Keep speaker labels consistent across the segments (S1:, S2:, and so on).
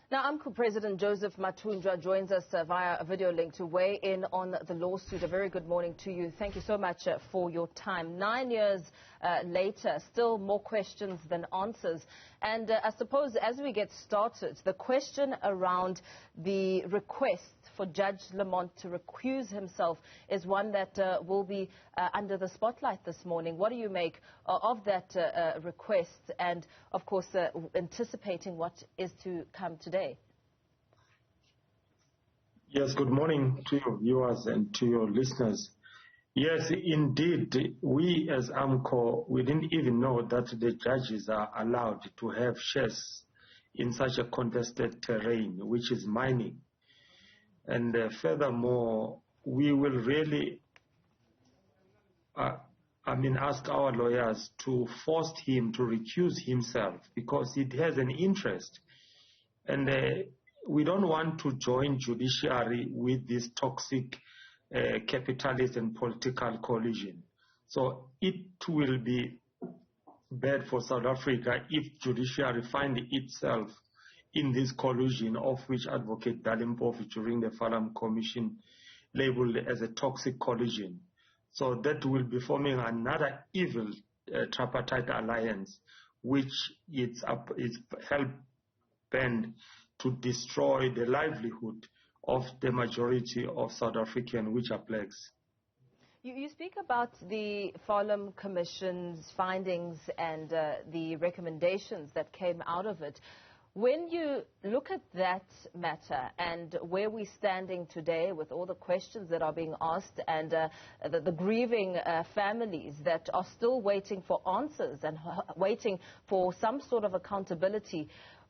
S1: Now, AMCU President Joseph Mathunjwa joins us via a video link to weigh in on the lawsuit. A very good morning to you. Thank you so much for your time. 9 years later, still more questions than answers. And I suppose as we get started, the question around the request for Judge Lamont to recuse himself is one that will be under the spotlight this morning. What do you make of that request and, of course, anticipating what is to come today?
S2: Yes, good morning to your viewers and to your listeners. Yes, indeed, we as AMCU, we didn't even know that the judges are allowed to have shares in such a contested terrain, which is mining. And furthermore, we will really, ask our lawyers to force him to recuse himself because it has an interest. And we don't want to join judiciary with this toxic capitalist and political collision. So it will be bad for South Africa if judiciary find itself in this collusion, of which Advocate Dalimpofu during the Farm Commission labeled as a toxic collusion. So that will be forming another evil tripartite alliance, which is help bend to destroy the livelihood of the majority of South African, which are blacks.
S1: You speak about the Farm Commission's findings and the recommendations that came out of it. When you look at that matter and where we're standing today with all the questions that are being asked and the grieving families that are still waiting for answers and waiting for some sort of accountability,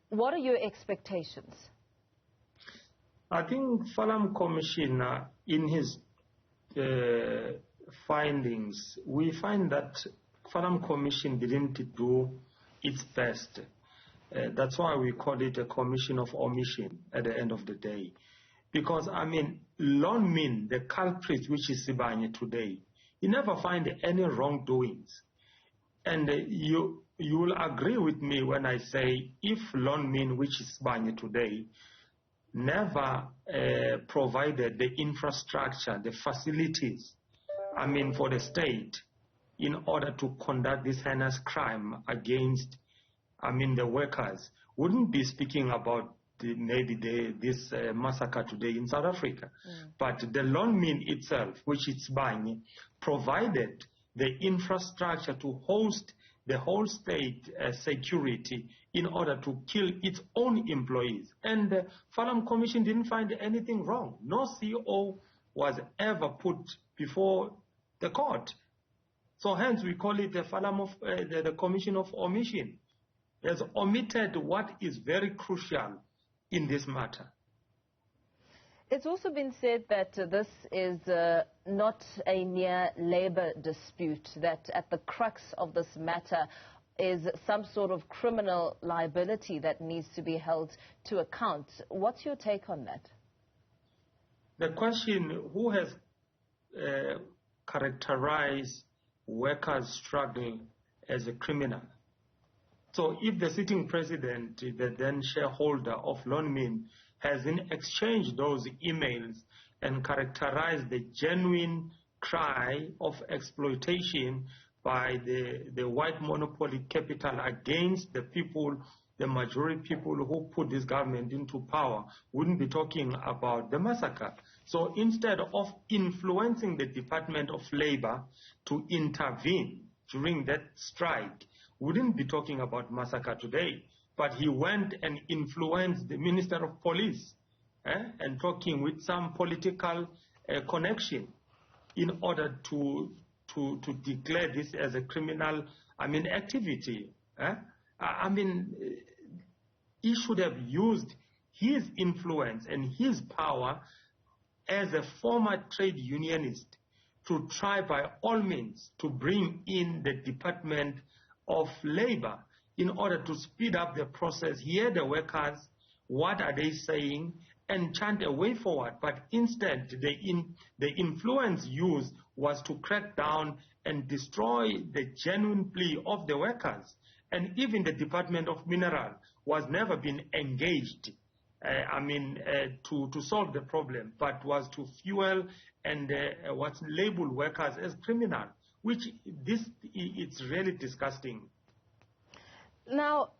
S1: what are your expectations?
S2: I think Farm Commission, in his findings, we find that Farm Commission didn't do its best. That's why we call it a commission of omission at the end of the day. Because, Lonmin, the culprit, which is Sibanye today, he never find any wrongdoings. And you will agree with me when I say if Lonmin, which is Sibanye today, never provided the infrastructure, the facilities, for the state in order to conduct this heinous crime against the workers, wouldn't be speaking about this massacre today in South Africa. But the Lonmin itself, which is Sibanye, provided the infrastructure to host the whole state security in order to kill its own employees. And the Farm Commission didn't find anything wrong. No CEO was ever put before the court. So hence we call it the Commission of Omission. Has omitted what is very crucial in this matter.
S1: It's also been said that this is not a mere labor dispute, that at the crux of this matter is some sort of criminal liability that needs to be held to account. What's your take on that?
S2: The question, who has characterized workers' struggle as a criminal? So if the sitting president, the then shareholder of Lonmin, has exchanged those emails and characterized the genuine cry of exploitation by the white monopoly capital against the people, the majority people who put this government into power, wouldn't be talking about the massacre. So instead of influencing the Department of Labor to intervene during that strike, wouldn't be talking about massacre today, but he went and influenced the Minister of Police and talking with some political connection in order to declare this as a criminal, activity. He should have used his influence and his power as a former trade unionist to try by all means to bring in the Department of Labor in order to speed up the process, hear the workers, what are they saying, and chant a way forward. But instead, the influence used was to crack down and destroy the genuine plea of the workers. And even the Department of Mineral was never been engaged to solve the problem, but was to fuel and label workers as criminal, which it's really disgusting.
S1: Now,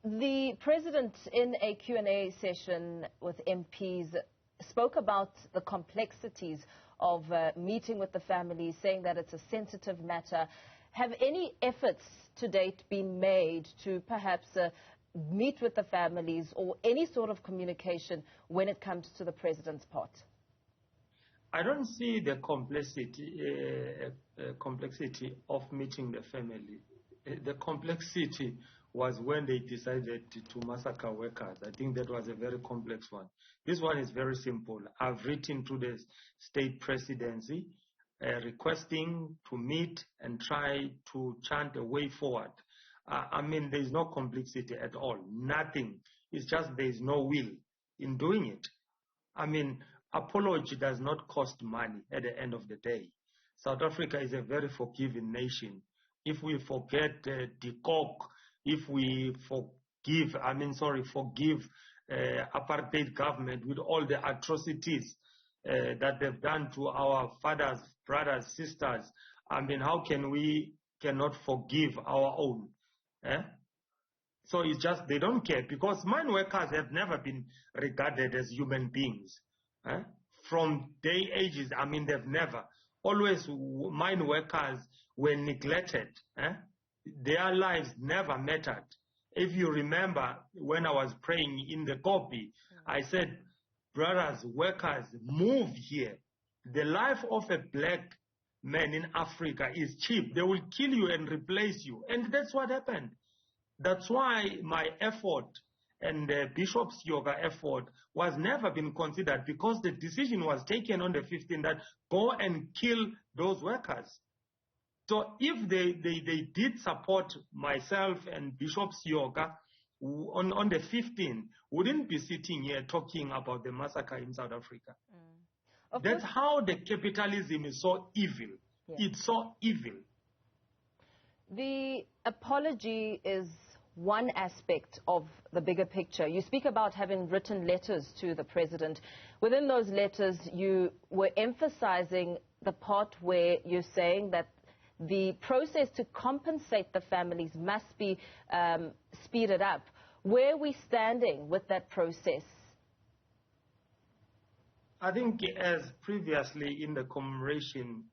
S1: the president in a Q&A session with MPs spoke about the complexities of meeting with the families, saying that it's a sensitive matter. Have any efforts to date been made to perhaps meet with the families or any sort of communication when it comes to the president's part?
S2: I don't see the complexity of meeting the family. The complexity was when they decided to massacre workers. I think that was a very complex one. This one is very simple. I've written to the state presidency requesting to meet and try to chant a way forward. There's no complexity at all. Nothing. It's just there's no will in doing it. Apology does not cost money at the end of the day. South Africa is a very forgiving nation. If we forget Dikok, if we forgive apartheid government with all the atrocities that they've done to our fathers, brothers, sisters, how can we cannot forgive our own? So it's just they don't care, because mine workers have never been regarded as human beings. From day ages, they've never. Always mine workers were neglected. Their lives never mattered. If you remember, when I was praying in the copy, I said, brothers, workers, move here. The life of a black man in Africa is cheap. They will kill you and replace you. And that's what happened. That's why my effort and Bishop Yoga effort was never been considered, because the decision was taken on the 15th that go and kill those workers. So if they did support myself and Bishop Yoga on the 15th, wouldn't be sitting here talking about the massacre in South Africa. That's how the capitalism is so evil. Yeah. It's so evil.
S1: The apology is one aspect of the bigger picture. You speak about having written letters to the president. Within those letters, you were emphasizing the part where you're saying that the process to compensate the families must be speeded up. Where are we standing with that process?
S2: I think, as previously in the commemoration,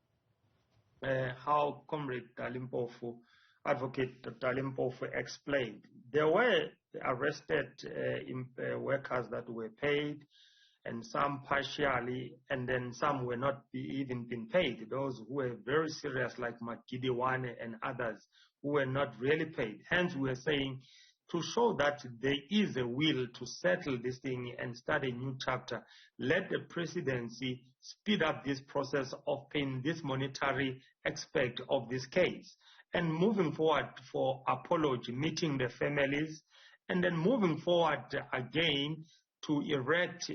S2: how Comrade Dalimpofu, Advocate Dalimpofu explained, there were arrested workers that were paid, and some partially, and then some were not even been paid. Those who were very serious, like Makidiwane and others, who were not really paid. Hence, we are saying, to show that there is a will to settle this thing and start a new chapter, let the presidency speed up this process of paying this monetary aspect of this case. And moving forward for apology, meeting the families, and then moving forward again to erect,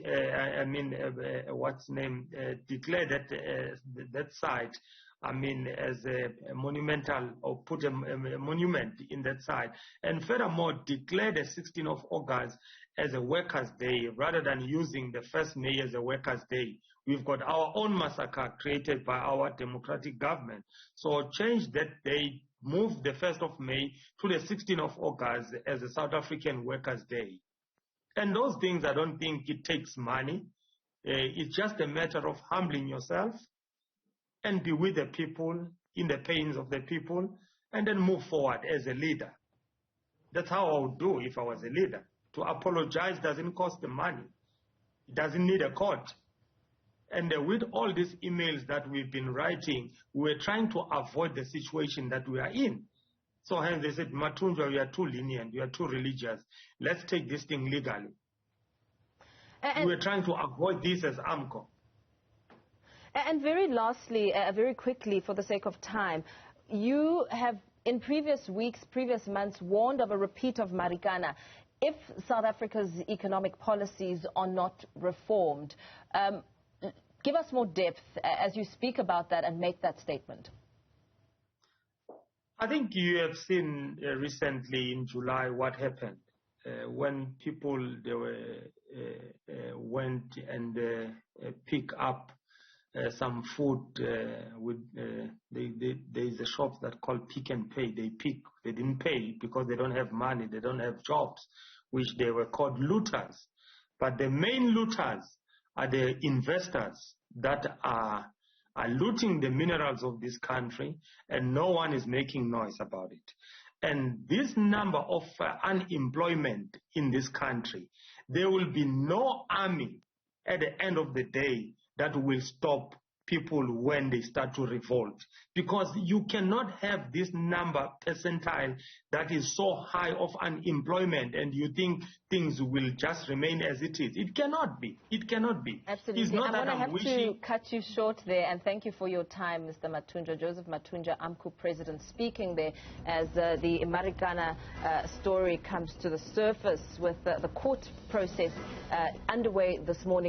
S2: declare that site, as a monumental, or put a monument in that site. And furthermore, declare the 16th of August as a Workers' Day, rather than using the 1st May as a Workers' Day. We've got our own massacre created by our democratic government. So change that day, move the 1st of May to the 16th of August as a South African Workers' Day. And those things, I don't think it takes money. It's just a matter of humbling yourself and be with the people, in the pains of the people, and then move forward as a leader. That's how I would do if I was a leader. To apologize doesn't cost the money. It doesn't need a court. And with all these emails that we've been writing, we're trying to avoid the situation that we are in. So hence they said, Mathunjwa, you are too lenient, you are too religious. Let's take this thing legally. We're trying to avoid this as AMCU.
S1: And very lastly, very quickly, for the sake of time, you have in previous weeks, previous months, warned of a repeat of Marikana if South Africa's economic policies are not reformed. Give us more depth as you speak about that and make that statement.
S2: I think you have seen recently in July what happened when people, they were went and pick up some food there is a shop that called Pick and Pay. They didn't pay because they don't have money, they don't have jobs, which they were called looters. But the main looters are the investors that are looting the minerals of this country, and no one is making noise about it. And this number of unemployment in this country, there will be no army at the end of the day that will stop people when they start to revolt. Because you cannot have this number percentile that is so high of unemployment and you think things will just remain as it is. It cannot be. It cannot be.
S1: Absolutely.
S2: It's not
S1: I'm
S2: that
S1: going to have to cut you short there, and thank you for your time, Mr. Mathunjwa. Joseph Mathunjwa, AMCU president, speaking there as the Marikana story comes to the surface with the court process underway this morning.